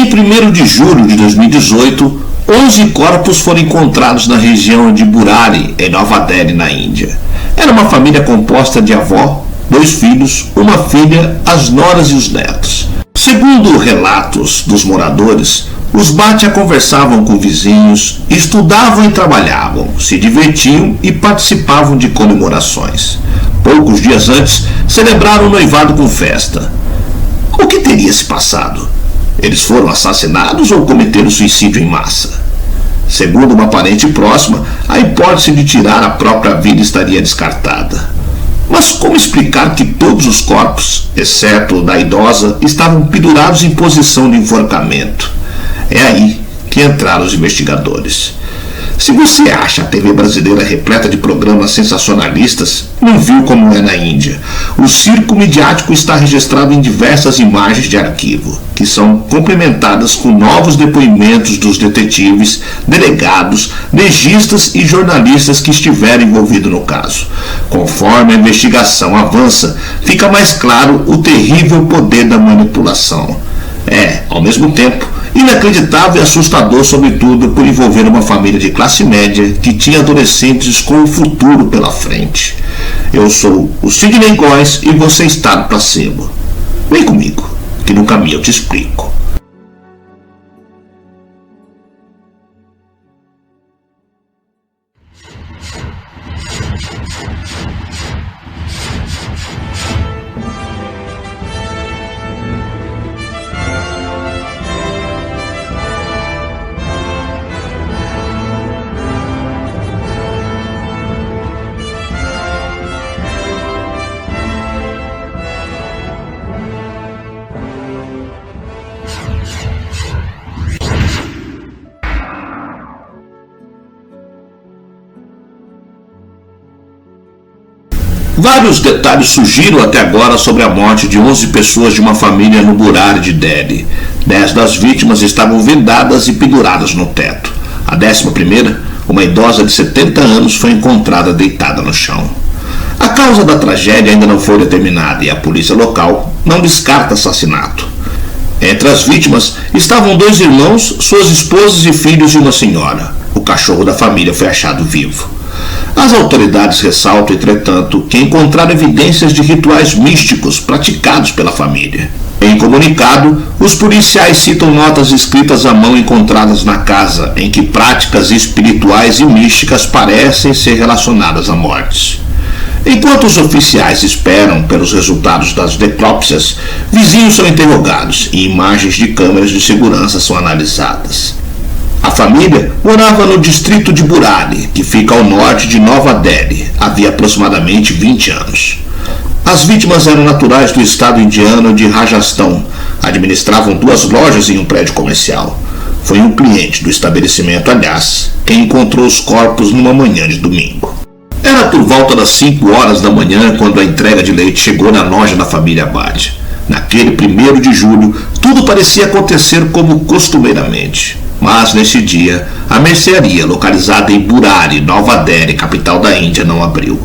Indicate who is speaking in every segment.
Speaker 1: Em 1º de julho de 2018, 11 corpos foram encontrados na região de Burari, em Nova Delhi, na Índia. Era uma família composta de avó, 2 filhos, uma filha, as noras e os netos. Segundo relatos dos moradores, os Bhatia conversavam com vizinhos, estudavam e trabalhavam, se divertiam e participavam de comemorações. Poucos dias antes, celebraram o noivado com festa. O que teria se passado? Eles foram assassinados ou cometeram suicídio em massa? Segundo uma parente próxima, a hipótese de tirar a própria vida estaria descartada. Mas como explicar que todos os corpos, exceto o da idosa, estavam pendurados em posição de enforcamento? É aí que entraram os investigadores. Se você acha a TV brasileira repleta de programas sensacionalistas, não viu como é na Índia. O circo midiático está registrado em diversas imagens de arquivo, que são complementadas com novos depoimentos dos detetives, delegados, legistas e jornalistas que estiveram envolvidos no caso. Conforme a investigação avança, fica mais claro o terrível poder da manipulação. Ao mesmo tempo, inacreditável e assustador, sobretudo por envolver uma família de classe média que tinha adolescentes com o futuro pela frente. Eu sou o Sidney Góes e você está no Placebo. Vem comigo, que no caminho eu te explico. Vários detalhes surgiram até agora sobre a morte de 11 pessoas de uma família no Burari de Delhi. 10 das vítimas estavam vendadas e penduradas no teto. A 11ª, uma idosa de 70 anos, foi encontrada deitada no chão. A causa da tragédia ainda não foi determinada e a polícia local não descarta assassinato. Entre as vítimas estavam 2 irmãos, suas esposas e filhos e uma senhora. O cachorro da família foi achado vivo. As autoridades ressaltam, entretanto, que encontraram evidências de rituais místicos praticados pela família. Em comunicado, os policiais citam notas escritas à mão encontradas na casa, em que práticas espirituais e místicas parecem ser relacionadas a mortes. Enquanto os oficiais esperam pelos resultados das necrópsias, vizinhos são interrogados e imagens de câmeras de segurança são analisadas. A família morava no distrito de Burari, que fica ao norte de Nova Delhi, havia aproximadamente 20 anos. As vítimas eram naturais do estado indiano de Rajastão, administravam 2 lojas em um prédio comercial. Foi um cliente do estabelecimento, aliás, quem encontrou os corpos numa manhã de domingo. Era por volta das 5 horas da manhã quando a entrega de leite chegou na loja da família Bhatia. Naquele 1º de julho, tudo parecia acontecer como costumeiramente. Mas nesse dia, a mercearia localizada em Burari, Nova Delhi, capital da Índia, não abriu.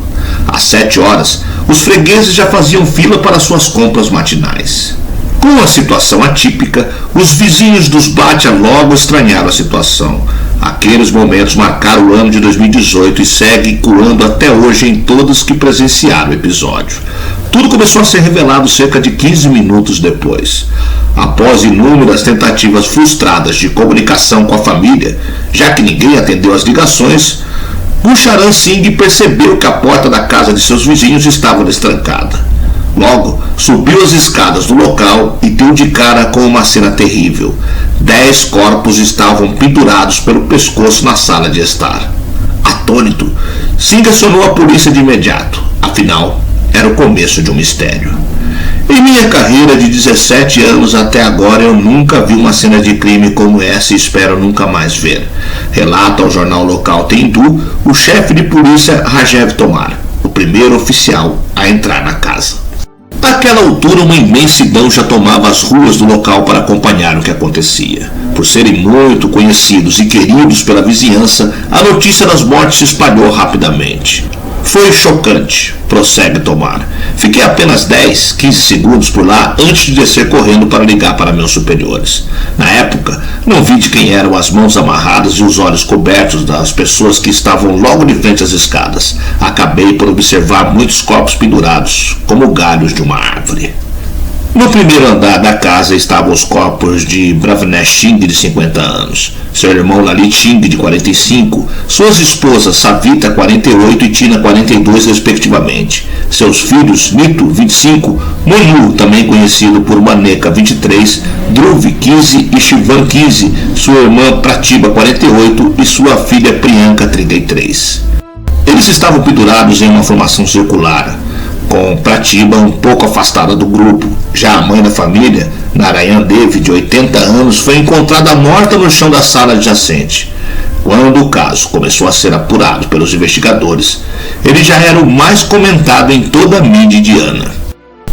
Speaker 1: Às 7 horas, os fregueses já faziam fila para suas compras matinais. Com a situação atípica, os vizinhos dos Bhatia logo estranharam a situação. Aqueles momentos marcaram o ano de 2018 e seguem ecoando até hoje em todos que presenciaram o episódio. Tudo começou a ser revelado cerca de 15 minutos depois. Após inúmeras tentativas frustradas de comunicação com a família, já que ninguém atendeu às ligações, Gurcharan Singh percebeu que a porta da casa de seus vizinhos estava destrancada. Logo, subiu as escadas do local e deu de cara com uma cena terrível. 10 corpos estavam pendurados pelo pescoço na sala de estar. Atônito, Singh acionou a polícia de imediato. Afinal, era o começo de um mistério. Em minha carreira de 17 anos até agora, eu nunca vi uma cena de crime como essa e espero nunca mais ver. Relata ao jornal local Tendu o chefe de polícia Rajeev Tomar, o primeiro oficial a entrar na casa. Àquela altura, uma imensidão já tomava as ruas do local para acompanhar o que acontecia. Por serem muito conhecidos e queridos pela vizinhança, a notícia das mortes se espalhou rapidamente. Foi chocante, prossegue Tomar. Fiquei apenas 10, 15 segundos por lá antes de descer correndo para ligar para meus superiores. Na época, não vi de quem eram as mãos amarradas e os olhos cobertos das pessoas que estavam logo de frente às escadas. Acabei por observar muitos corpos pendurados, como galhos de uma árvore. No primeiro andar da casa estavam os corpos de Bravnesh Singh, de 50 anos, seu irmão Lalit Singh, de 45, suas esposas Savita, 48 e Tina, 42, respectivamente, seus filhos Nito, 25, Monu, também conhecido por Maneka, 23, Dhruv, 15 e Shivan, 15, sua irmã Pratibha, 48 e sua filha Priyanka, 33. Eles estavam pendurados em uma formação circular, com Pratibha um pouco afastada do grupo. Já a mãe da família, Narayan Devi, de 80 anos, foi encontrada morta no chão da sala adjacente. Quando o caso começou a ser apurado pelos investigadores, ele já era o mais comentado em toda a mídia indiana.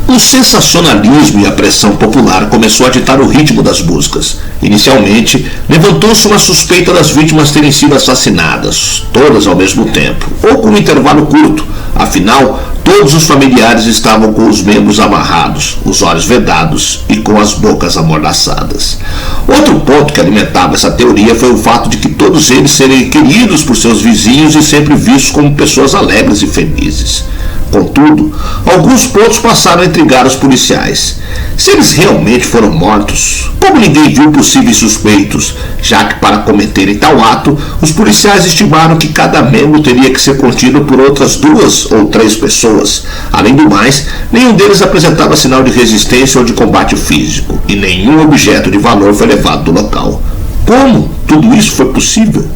Speaker 1: O sensacionalismo e a pressão popular começou a ditar o ritmo das buscas. Inicialmente, levantou-se uma suspeita das vítimas terem sido assassinadas, todas ao mesmo tempo, ou com um intervalo curto. Afinal, todos os familiares estavam com os membros amarrados, os olhos vedados e com as bocas amordaçadas. Outro ponto que alimentava essa teoria foi o fato de que todos eles serem queridos por seus vizinhos e sempre vistos como pessoas alegres e felizes. Contudo, alguns pontos passaram a intrigar os policiais. Se eles realmente foram mortos, como ninguém viu possíveis suspeitos, já que para cometerem tal ato, os policiais estimaram que cada membro teria que ser contido por outras 2 ou 3 pessoas. Além do mais, nenhum deles apresentava sinal de resistência ou de combate físico, e nenhum objeto de valor foi levado do local. Como tudo isso foi possível?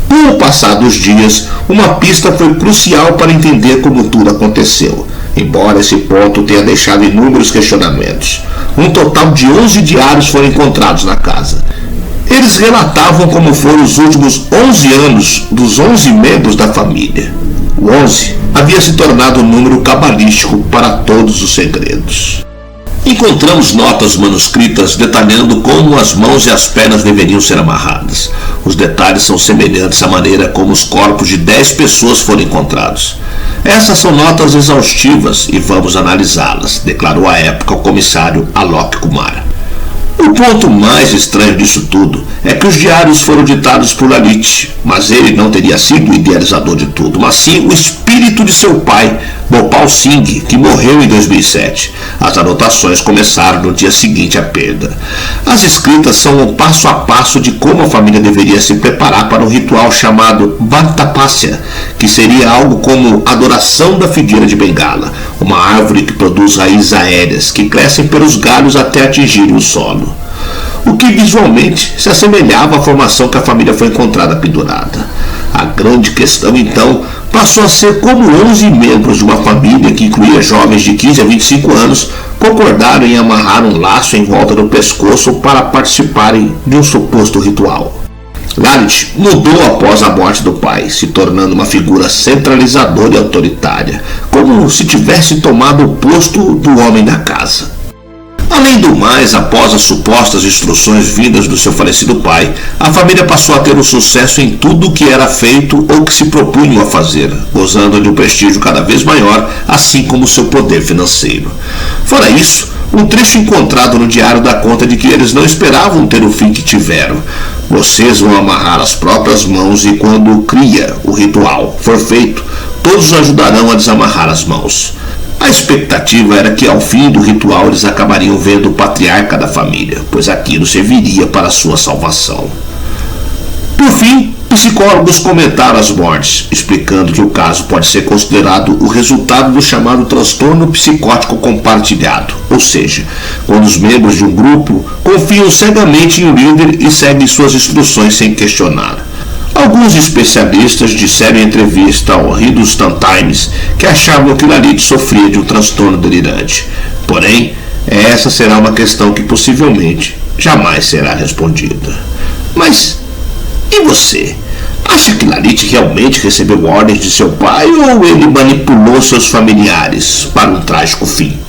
Speaker 1: Com o passar dos dias, uma pista foi crucial para entender como tudo aconteceu, embora esse ponto tenha deixado inúmeros questionamentos. Um total de 11 diários foram encontrados na casa. Eles relatavam como foram os últimos 11 anos dos 11 membros da família. O 11 havia se tornado um número cabalístico para todos os segredos. Encontramos notas manuscritas detalhando como as mãos e as pernas deveriam ser amarradas. Os detalhes são semelhantes à maneira como os corpos de 10 pessoas foram encontrados. Essas são notas exaustivas e vamos analisá-las, declarou à época o comissário Alok Kumar. O ponto mais estranho disso tudo é que os diários foram ditados por Lalit, mas ele não teria sido o idealizador de tudo, mas sim o espírito de seu pai, Bhopal Singh, que morreu em 2007. As anotações começaram no dia seguinte à perda. As escritas são um passo a passo de como a família deveria se preparar para um ritual chamado Bhaktapasya, que seria algo como adoração da figueira de Bengala, uma árvore que produz raízes aéreas que crescem pelos galhos até atingirem o solo. O que visualmente se assemelhava à formação que a família foi encontrada pendurada. A grande questão, então, passou a ser como 11 membros de uma família que incluía jovens de 15 a 25 anos concordaram em amarrar um laço em volta do pescoço para participarem de um suposto ritual. Lalit mudou após a morte do pai, se tornando uma figura centralizadora e autoritária, como se tivesse tomado o posto do homem da casa. Além do mais, após as supostas instruções vindas do seu falecido pai, a família passou a ter um sucesso em tudo o que era feito ou que se propunham a fazer, gozando de um prestígio cada vez maior, assim como seu poder financeiro. Fora isso, um trecho encontrado no diário dá conta de que eles não esperavam ter o fim que tiveram. Vocês vão amarrar as próprias mãos e quando o ritual for feito, todos ajudarão a desamarrar as mãos. A expectativa era que ao fim do ritual eles acabariam vendo o patriarca da família, pois aquilo serviria para sua salvação. Por fim, psicólogos comentaram as mortes, explicando que o caso pode ser considerado o resultado do chamado transtorno psicótico compartilhado, ou seja, quando os membros de um grupo confiam cegamente em um líder e seguem suas instruções sem questionar. Alguns especialistas disseram em entrevista ao Hindustan Times que achavam que Lalit sofria de um transtorno delirante. Porém, essa será uma questão que possivelmente jamais será respondida. Mas, e você? Acha que Lalit realmente recebeu ordens de seu pai ou ele manipulou seus familiares para um trágico fim?